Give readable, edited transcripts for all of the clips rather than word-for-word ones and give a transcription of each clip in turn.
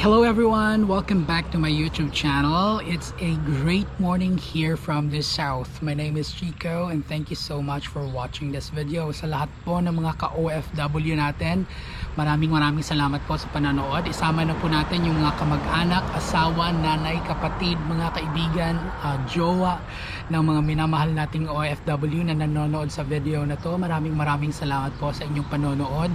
Hello everyone, welcome back to my YouTube channel. It's a great morning here from the south. My name is Chico and thank you so much for watching this video. Sa lahat po ng mga ka-OFW natin, maraming salamat po sa panonood. Isama na po natin yung mga kamag-anak, asawa, nanay, kapatid, mga kaibigan, jowa ng mga minamahal nating OFW na nanonood sa video na to. Maraming salamat po sa inyong panonood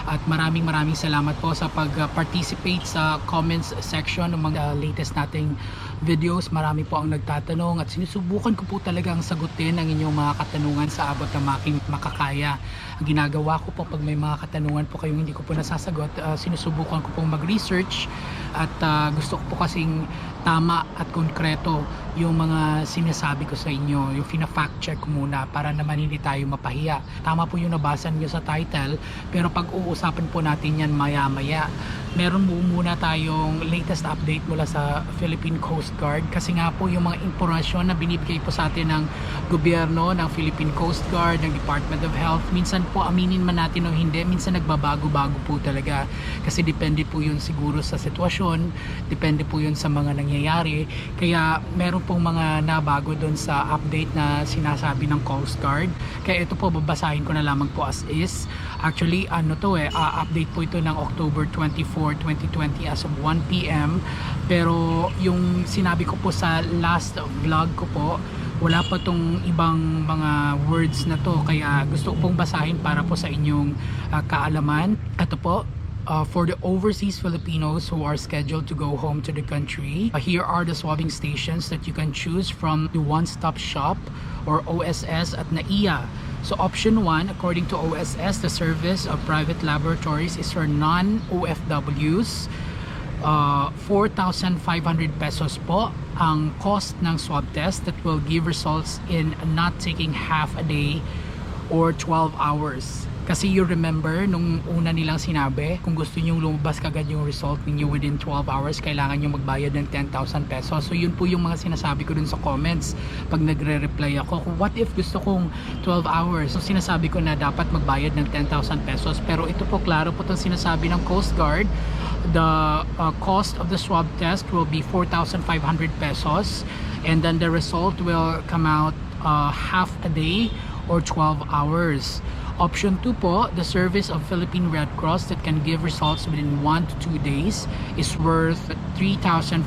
at maraming salamat po sa pag-participate sa comments section ng mga latest nating videos. Marami po ang nagtatanong at sinusubukan ko po talagang sagutin ang inyong mga katanungan sa abot ng aking makakaya. Ang ginagawa ko po pag may mga katanungan po kayong hindi ko po nasasagot, sinusubukan ko pong mag-research at gusto ko po kasing tama at konkreto yung mga sinasabi ko sa inyo, yung fina-fact check ko muna para naman hindi tayo mapahiya. Tama po yung nabasa niyo sa title, pero pag-uusapan po natin yan maya-maya. Meron muna tayong latest update mula sa Philippine Coast Guard kasi nga po yung mga impormasyon na binibigay po sa atin ng gobyerno, ng Philippine Coast Guard, ng Department of Health, minsan po aminin man natin o hindi, minsan nagbabago-bago po talaga kasi depende po yun siguro sa sitwasyon, depende po yun sa mga nangyayari, kaya meron pong mga nabago doon sa update na sinasabi ng Coast Guard. Kaya ito po babasahin ko na lamang po as is. Actually update po ito ng October 24, 2020 as of 1 PM, pero yung sinabi ko po sa last vlog ko po, wala pa tong ibang mga words na to, kaya gusto ko pong basahin para po sa inyong kaalaman. Ito po, for the overseas Filipinos who are scheduled to go home to the country, here are the swabbing stations that you can choose from the one-stop shop or OSS at NAIA. So option 1, according to OSS, the service of private laboratories is for non-OFWs. 4,500 pesos po ang cost ng swab test that will give results in not taking half a day or 12 hours. Kasi you remember, nung una nilang sinabi, kung gusto nyo lumabas kagad yung result ninyo within 12 hours, kailangan nyo magbayad ng 10,000 pesos. So yun po yung mga sinasabi ko dun sa comments pag nagre-reply ako. What if gusto kong 12 hours? So sinasabi ko na dapat magbayad ng 10,000 pesos. Pero ito po, klaro po itong sinasabi ng Coast Guard. The cost of the swab test will be 4,500 pesos. And then the result will come out half a day or 12 hours. Option 2 po, the service of Philippine Red Cross that can give results within 1 to 2 days is worth 3,500.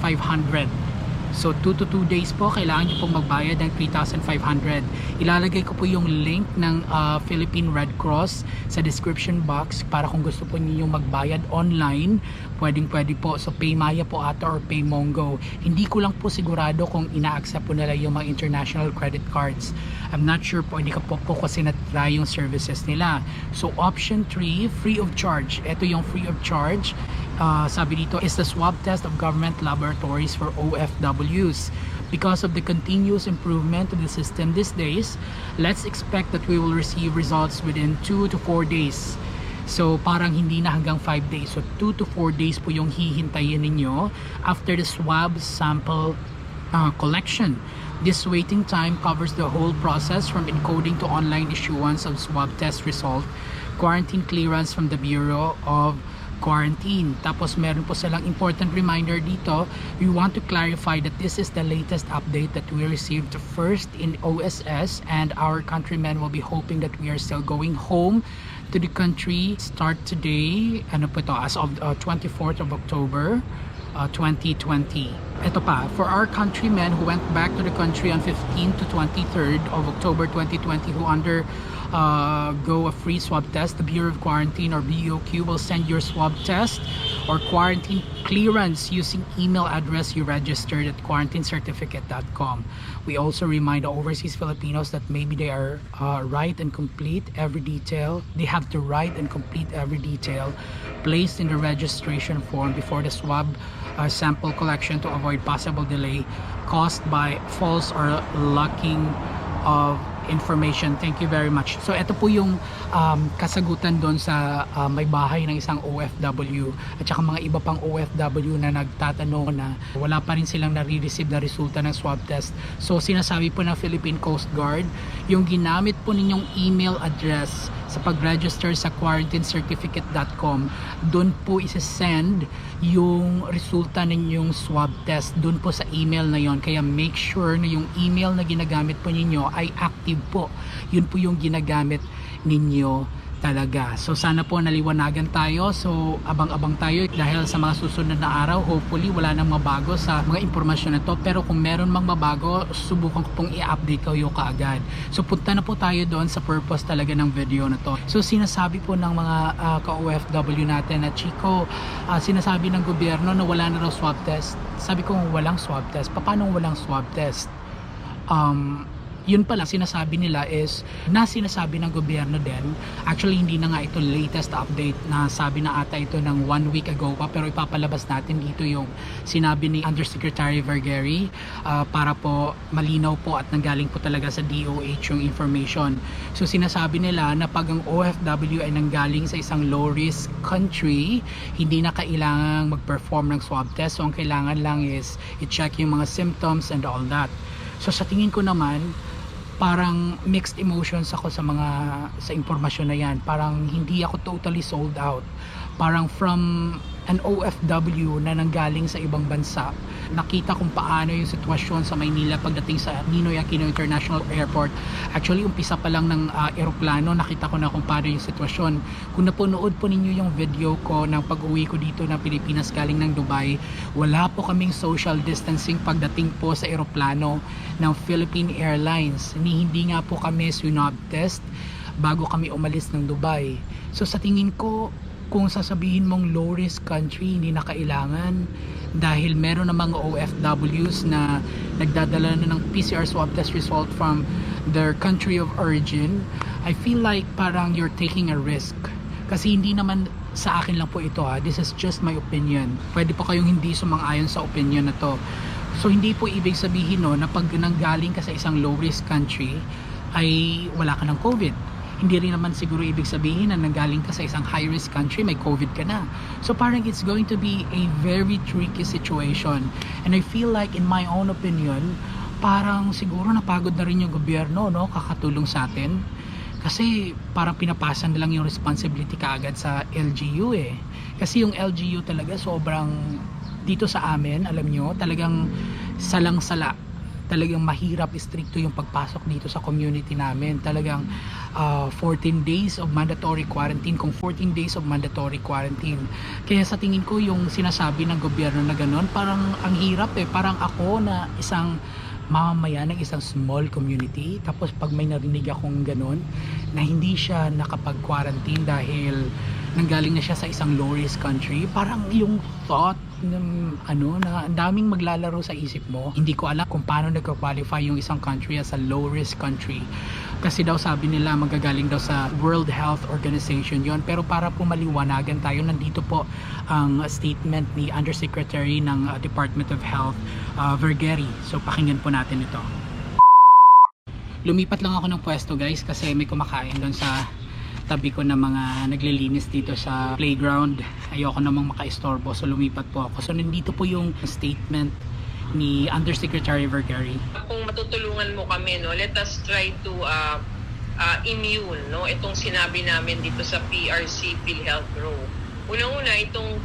So 2 to 2 days po, kailangan nyo pong magbayad ng 3,500. Ilalagay ko po yung link ng Philippine Red Cross sa description box para kung gusto po niyo magbayad online, pwede po. So PayMaya po ata or PayMongo. Hindi ko lang po sigurado kung ina-accept po nila yung mga international credit cards. I'm not sure po, hindi ko po kasi na-try yung services nila. So option 3, free of charge. Ito yung free of charge. Sabi dito is the swab test of government laboratories for OFWs. Because of the continuous improvement of the system these days, let's expect that we will receive results within 2 to 4 days. So parang hindi na hanggang 5 days. So 2 to 4 days po yung hihintayin ninyo after the swab sample collection. This waiting time covers the whole process from encoding to online issuance of swab test result, quarantine clearance from the Bureau of Quarantine. Tapos meron po silang important reminder dito. We want to clarify that this is the latest update that we received first in OSS, and our countrymen will be hoping that we are still going home to the country start today, ano po ito, as of 24th of October 2020. Ito pa, for our countrymen who went back to the country on 15th to 23rd of October 2020 who go a free swab test, the Bureau of Quarantine or BOQ will send your swab test or quarantine clearance using email address you registered at quarantinecertificate.com. We also remind the overseas Filipinos that maybe they are write and complete every detail. They have to write and complete every detail placed in the registration form before the swab sample collection to avoid possible delay caused by false or lacking of information. Thank you very much. So ito po yung kasagutan doon sa may bahay ng isang OFW at saka mga iba pang OFW na nagtatanong na wala pa rin silang nare-receive na resulta ng swab test. So sinasabi po ng Philippine Coast Guard, yung ginamit po ninyong email address sa pag-register sa quarantinecertificate.com, doon po isa-send yung resulta ninyong swab test doon po sa email na yon. Kaya make sure na yung email na ginagamit po ninyo ay active po. Yun po yung ginagamit ninyo talaga. So sana po naliwanagan tayo. So abang-abang tayo dahil sa mga susunod na araw, hopefully wala nang mabago sa mga impormasyon na to. Pero kung meron mang mabago, subukan ko pong i-update kayo kaagad. So punta na po tayo doon sa purpose talaga ng video na to. So sinasabi po ng mga ka-OFW natin na Chico, sinasabi ng gobyerno na wala na raw swab test. Sabi ko, walang swab test. Paano walang swab test? Yun pala sinasabi nila is na sinasabi ng gobyerno din. Actually hindi na nga ito latest update, na sabi na ata ito ng 1 week ago pa, pero ipapalabas natin dito yung sinabi ni Undersecretary Vergeri para po malinaw po at nanggaling po talaga sa DOH yung information. So sinasabi nila na pag ang OFW ay nanggaling sa isang low risk country, hindi na kailangang mag-perform ng swab test. So ang kailangan lang is i-check yung mga symptoms and all that. So sa tingin ko naman, parang mixed emotions ako sa impormasyon na yan. Parang hindi ako totally sold out. Parang from an OFW na nanggaling sa ibang bansa, nakita kung paano yung sitwasyon sa Maynila pagdating sa Ninoy Aquino International Airport. Actually, umpisa pa lang ng eroplano, nakita ko na kung paano yung sitwasyon. Kung napanood po ninyo yung video ko ng pag-uwi ko dito ng Pilipinas galing ng Dubai, wala po kaming social distancing pagdating po sa eroplano ng Philippine Airlines. Hindi nga po kami swab test bago kami umalis ng Dubai. So sa tingin ko, kung sasabihin mong low risk country, hindi na kailangan dahil meron na mga OFWs na nagdadala na ng PCR swab test result from their country of origin. I feel like parang you're taking a risk. Kasi hindi naman sa akin lang po ito this is just my opinion. Pwede po kayong hindi sumang-ayon sa opinion na to. So hindi po ibig sabihin na pag nanggaling ka sa isang low risk country ay wala ka ng COVID. Hindi rin naman siguro ibig sabihin na nanggaling ka sa isang high risk country, may COVID ka na. So parang it's going to be a very tricky situation. And I feel like in my own opinion, parang siguro napagod na rin yung gobyerno kakatulong sa atin. Kasi parang pinapasa na lang yung responsibility kaagad sa LGU Kasi yung LGU talaga sobrang, dito sa amin, alam nyo, talagang salang-sala. Talagang mahirap, stricto yung pagpasok dito sa community namin. Talagang 14 days of mandatory quarantine, kung 14 days of mandatory quarantine. Kaya sa tingin ko yung sinasabi ng gobyerno na gano'n, parang ang hirap parang ako na isang mamamayan ng isang small community, tapos pag may narinig akong gano'n na hindi siya nakapag-quarantine dahil nanggaling na siya sa isang low risk country, parang yung thought na ang daming maglalaro sa isip mo. Hindi ko alam kung paano nagka-qualify yung isang country as a low risk country, kasi daw sabi nila magagaling daw sa World Health Organization yon. Pero para po maliwanagan tayo, nandito po ang statement ni Undersecretary ng Department of Health, Vergeri. So pakinggan po natin ito. Lumipat lang ako ng pwesto guys kasi may kumakain doon sa tabi ko na mga naglilinis dito sa playground. Ayoko namang makaistorbo, so lumipat po ako. So nandito po yung statement ni Undersecretary Vergeri. Kung matutulungan mo kami, let us try to immune itong sinabi namin dito sa PRC Philhealth Row. Unang-una, itong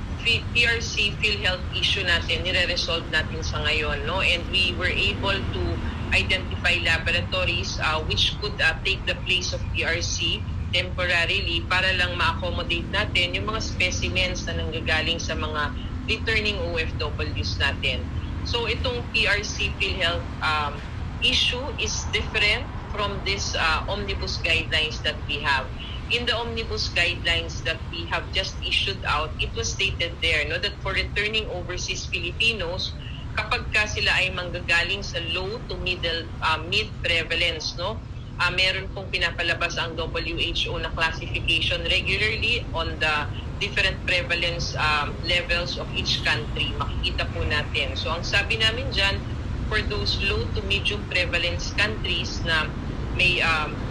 PRC Philhealth issue natin, nire-resolve natin sa ngayon, and we were able to identify laboratories which could take the place of PRC temporarily para lang ma-accommodate natin yung mga specimens na nanggagaling sa mga returning OFWs natin. So itong PRC Philhealth issue is different from this omnibus guidelines that we have. In the omnibus guidelines that we have just issued out, it was stated there that for returning overseas Filipinos, kapag ka sila ay manggagaling sa low to mid prevalence, meron pong pinapalabas ang WHO na classification regularly on the different prevalence levels of each country. Makikita po natin. So ang sabi namin dyan, for those low to medium prevalence countries na may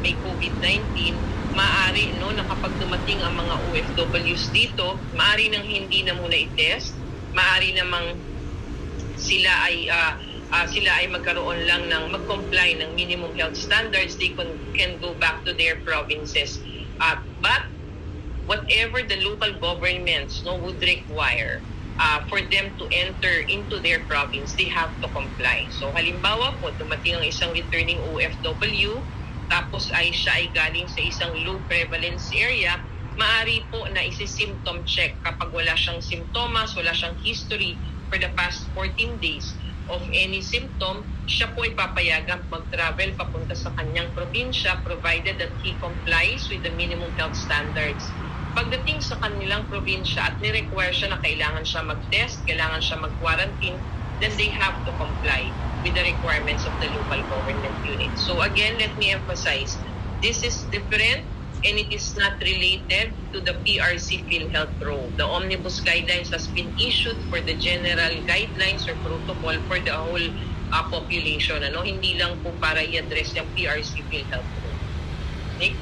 COVID-19, maaari na kapag dumating ang mga OFWs dito, maaari nang hindi na muna i-test, maaari namang sila ay magkaroon lang ng mag-comply ng minimum health standards. They can go back to their provinces. But whatever the local governments would require for them to enter into their province, they have to comply. So halimbawa po, dumating ang isang returning OFW, tapos siya ay galing sa isang low prevalence area, maaari po na isi-symptom check kapag wala siyang simptomas, wala siyang history for the past 14 days of any symptom, siya po ay papayagan mag-travel papunta sa kanyang probinsya provided that he complies with the minimum health standards. Pagdating sa kanilang probinsya at ni-require siya na kailangan siya mag-test, kailangan siya mag-quarantine, then they have to comply with the requirements of the local government unit. So again, let me emphasize, this is different and it is not related to the PRC Philhealth role. The omnibus guidelines has been issued for the general guidelines or protocol for the whole population. Hindi lang po para i-address yung PRC Philhealth role. Okay?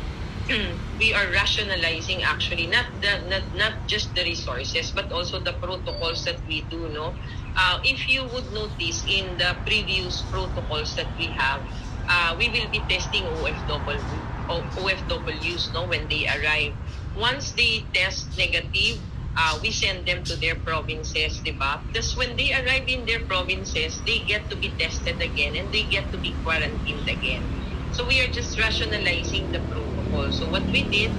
We are rationalizing actually not just the resources but also the protocols that we do. If you would notice in the previous protocols that we have, we will be testing OFWs when they arrive. Once they test negative, we send them to their provinces, diba? Because when they arrive in their provinces, they get to be tested again and they get to be quarantined again. So we are just rationalizing the protocol. So what we did,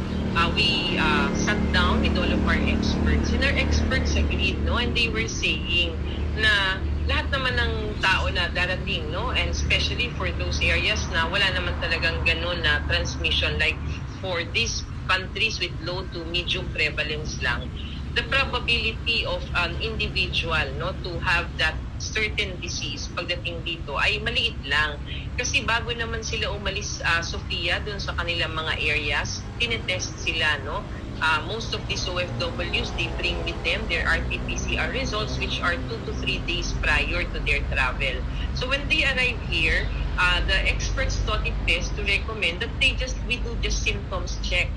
we sat down with all of our experts and our experts agreed, and they were saying na lahat naman ng tao na darating, and especially for those areas na wala naman talagang ganun na transmission, like for these countries with low to medium prevalence lang, the probability of an individual to have that certain disease pagdating dito ay maliit lang. Kasi bago naman sila umalis, Sofia, dun sa kanilang mga areas, tinetest sila, most of these OFWs, they bring with them their RT-PCR results, which are 2 to 3 days prior to their travel. So when they arrive here, the experts thought it best to recommend that we do just symptoms check.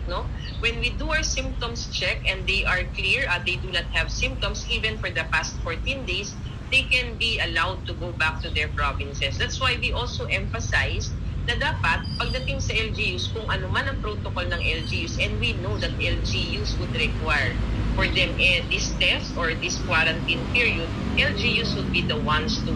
When we do our symptoms check and they are clear, they do not have symptoms even for the past 14 days, they can be allowed to go back to their provinces. That's why we also emphasize na dapat pagdating sa LGUs, kung ano man ang protocol ng LGUs, and we know that LGUs would require for them this test or this quarantine period, LGUs would be the ones to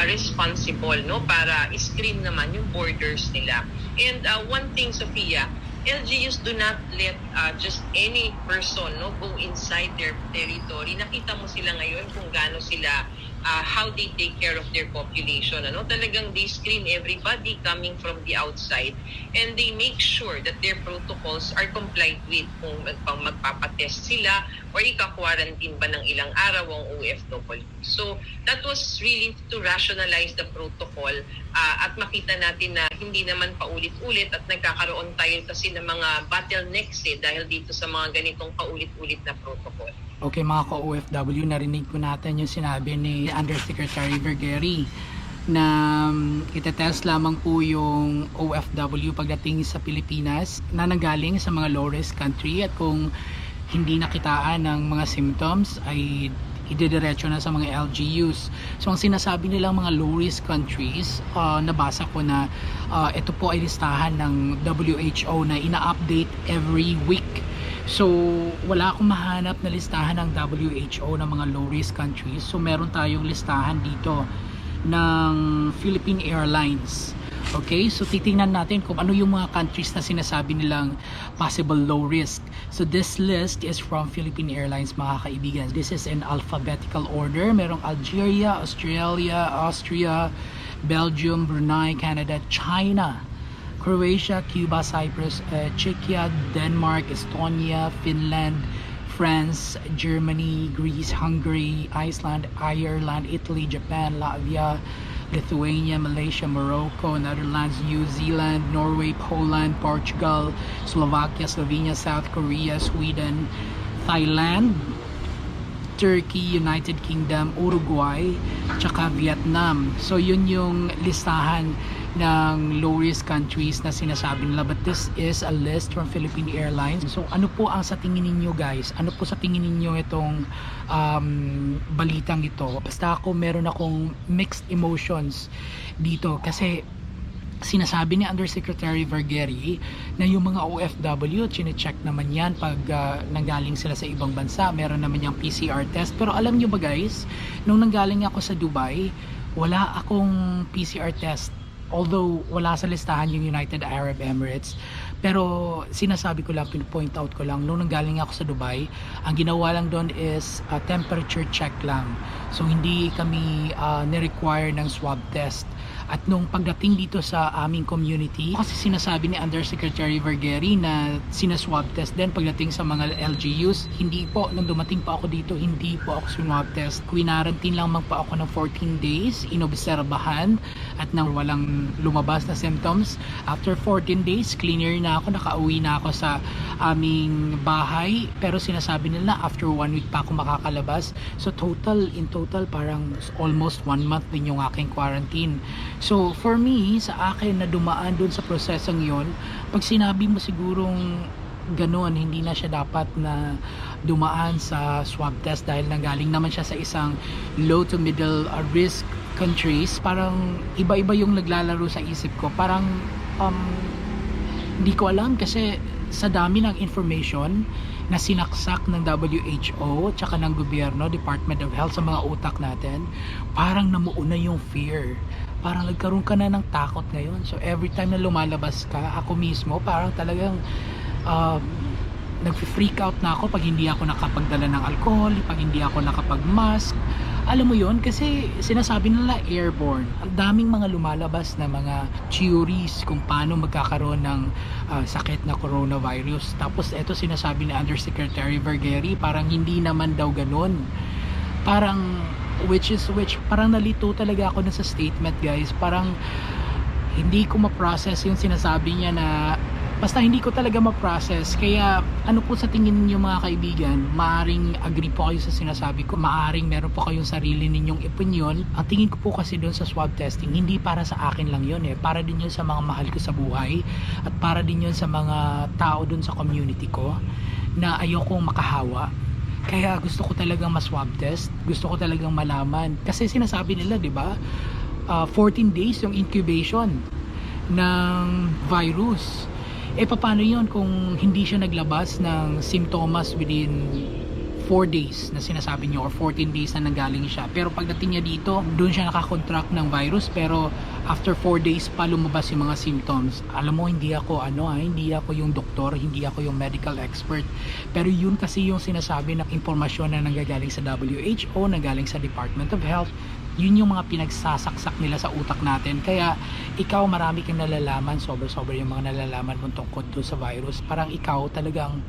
responsible para screen naman yung borders nila. And one thing, Sophia, LGUs do not let just any person go inside their territory. Nakita mo sila ngayon kung gaano sila how they take care of their population. Talagang they screen everybody coming from the outside and they make sure that their protocols are complied with kung magpapatest sila or ika-quarantine ba ng ilang araw ang OFW. So that was really to rationalize the protocol at makita natin na hindi naman paulit-ulit at nagkakaroon tayo kasi ng mga bottlenecks dahil dito sa mga ganitong paulit-ulit na protocol. Okay mga ka-OFW, narinig po natin yung sinabi ni Undersecretary Vergeri na itetest lamang po yung OFW pagdating sa Pilipinas na nanggaling sa mga low-risk country at kung hindi nakitaan ng mga symptoms ay idediretso na sa mga LGUs. So ang sinasabi nilang mga low-risk countries, nabasa ko na ito po ay listahan ng WHO na ina-update every week. So wala akong mahanap na listahan ng WHO ng mga low-risk countries. So meron tayong listahan dito ng Philippine Airlines. Okay, so titingnan natin kung ano yung mga countries na sinasabi nilang possible low risk. So this list is from Philippine Airlines, mga kaibigan. This is in alphabetical order. Merong Algeria, Australia, Austria, Belgium, Brunei, Canada, China, Croatia, Cuba, Cyprus, Czechia, Denmark, Estonia, Finland, France, Germany, Greece, Hungary, Iceland, Ireland, Italy, Japan, Latvia, Lithuania, Malaysia, Morocco, Netherlands, New Zealand, Norway, Poland, Portugal, Slovakia, Slovenia, South Korea, Sweden, Thailand, Turkey, United Kingdom, Uruguay, tsaka Vietnam. So yun yung listahan ng low-risk countries na sinasabi nila, but this is a list from Philippine Airlines. So ano po ang sa tingin ninyo, guys? Ano po sa tingin ninyo itong balitang ito? Basta meron akong mixed emotions dito kasi sinasabi ni Undersecretary Vergeri na yung mga OFW, chine-check naman yan pag nanggaling sila sa ibang bansa. Meron naman yung PCR test. Pero alam nyo ba guys, nung nanggaling ako sa Dubai, wala akong PCR test. Although wala sa listahan yung United Arab Emirates. Pero sinasabi ko lang, pin-point out ko lang, nung nanggaling ako sa Dubai, ang ginawa lang doon is temperature check lang. So hindi kami ni-require ng swab test. At nung pagdating dito sa aming community, kasi sinasabi ni Undersecretary Vergeri na sinaswab test din pagdating sa mga LGUs. Hindi po, nung dumating pa ako dito, hindi po ako swab test. Quarantine lang pa ako ng 14 days, inobserbahan at nang walang lumabas na symptoms. After 14 days, cleaner na ako, nakauwi na ako sa aming bahay. Pero sinasabi nila after 1 week pa ako makakalabas. So in total parang almost 1 month din yung aking quarantine. So for me, sa akin na dumaan dun sa prosesong yon, pag sinabi mo sigurong ganon, hindi na siya dapat na dumaan sa swab test dahil nanggaling naman siya sa isang low to middle risk countries. Parang iba-iba yung naglalaro sa isip ko. Parang hindi ko alam kasi sa dami ng information na sinaksak ng WHO tsaka ng gobyerno, Department of Health sa mga utak natin, parang namuuna yung fear. Parang nagkaroon ka na ng takot ngayon. So every time na lumalabas ka, ako mismo parang talagang nag-freak out na ako pag hindi ako nakapagdala ng alcohol, pag hindi ako nakapag-mask. Alam mo yon, kasi sinasabi nila airborne. Ang daming mga lumalabas na mga theories kung paano magkakaroon ng sakit na coronavirus. Tapos eto sinasabi ni Undersecretary Vergeri, parang hindi naman daw ganun. Parang which parang nalito talaga ako na sa statement guys. Parang hindi ko ma-process yung sinasabi niya na basta hindi ko talaga ma-process. Kaya ano po sa tingin niyo mga kaibigan, maaring agree po kayo sa sinasabi ko, maaring meron po kayong sarili ninyong opinion. Ang tingin ko po kasi doon sa swab testing, hindi para sa akin lang yun para din yun sa mga mahal ko sa buhay at para din yun sa mga tao doon sa community ko na ayokong makahawa. Kaya gusto ko talagang ma-swab test, gusto ko talagang malaman kasi sinasabi nila, 'di ba? 14 days yung incubation ng virus. Paano yun kung hindi siya naglabas ng symptoms within 4 days na sinasabi niyo or 14 days na nanggaling siya, pero pagdating niya dito, doon siya nakakontract ng virus, pero after 4 days pa lumabas yung mga symptoms. Alam mo, hindi ako hindi ako yung doktor, hindi ako yung medical expert, pero yun kasi yung sinasabi ng impormasyon na nanggagaling sa WHO, nanggaling sa Department of Health. Yun yung mga pinagsasaksak nila sa utak natin. Kaya ikaw, marami kang nalalaman, sobra-sobra yung mga nalalaman mo tungkol doon sa virus. Parang ikaw talagang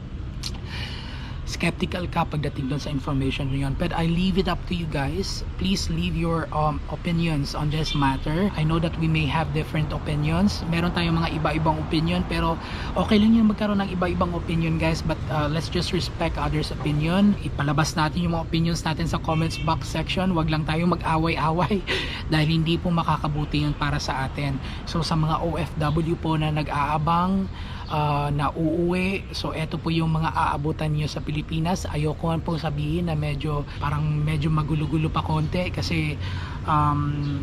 skeptical ka pagdating doon sa information yun. But I leave it up to you guys. Please leave your opinions on this matter. I know that we may have different opinions. Meron tayong mga iba-ibang opinion, pero okay lang yung magkaroon ng iba-ibang opinion guys. But let's just respect others' opinion. Ipalabas natin yung mga opinions natin sa comments box section. Wag lang tayong mag-away-away dahil hindi po makakabuti yun para sa atin. So sa mga OFW po na nag-aabang na uuwi, so eto po yung mga aabutan nyo sa Pilipinas. Ayoko pong sabihin na medyo magulo-gulo pa konti kasi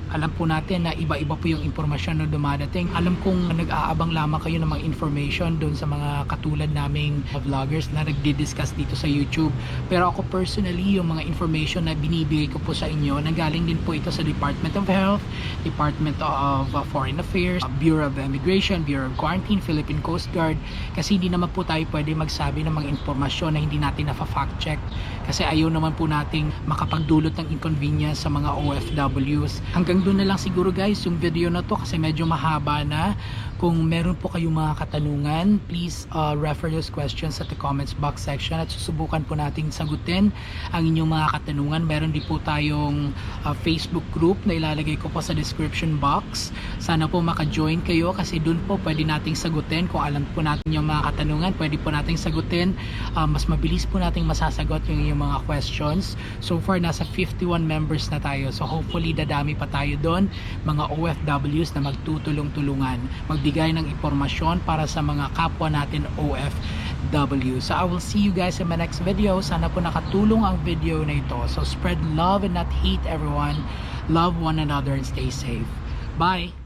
alam po natin na iba-iba po yung impormasyon na dumadating. Alam kong nag-aabang lamang kayo ng mga information doon sa mga katulad naming vloggers na nagdi-discuss dito sa YouTube, pero ako personally, yung mga information na binibigay ko po sa inyo, nanggaling din po ito sa Department of Health, Department of Foreign Affairs, Bureau of Immigration, Bureau of Quarantine, Philippine Coast Guard, kasi hindi naman po tayo pwede magsabi ng mga informasyon na hindi natin na-fact check kasi ayaw naman po nating makapagdulot ng inconvenience sa mga OFWs. Hanggang doon na lang siguro guys yung video na to kasi medyo mahaba na. Kung meron po kayong mga katanungan, please refer those questions at the comments box section at susubukan po nating sagutin ang inyong mga katanungan. Meron din po tayong Facebook group na ilalagay ko po sa description box. Sana po maka-join kayo kasi doon po pwede nating sagutin. Kung alam po natin yung mga katanungan, pwede po nating sagutin. Mas mabilis po nating masasagot yung inyong mga questions. So far, nasa 51 members na tayo. So hopefully, dadami pa tayo doon. Mga OFWs na magtutulong-tulungan. Magbigay ng impormasyon para sa mga kapwa natin OFW. So I will see you guys in my next video. Sana po nakatulong ang video na ito. So spread love and not hate everyone. Love one another and stay safe. Bye!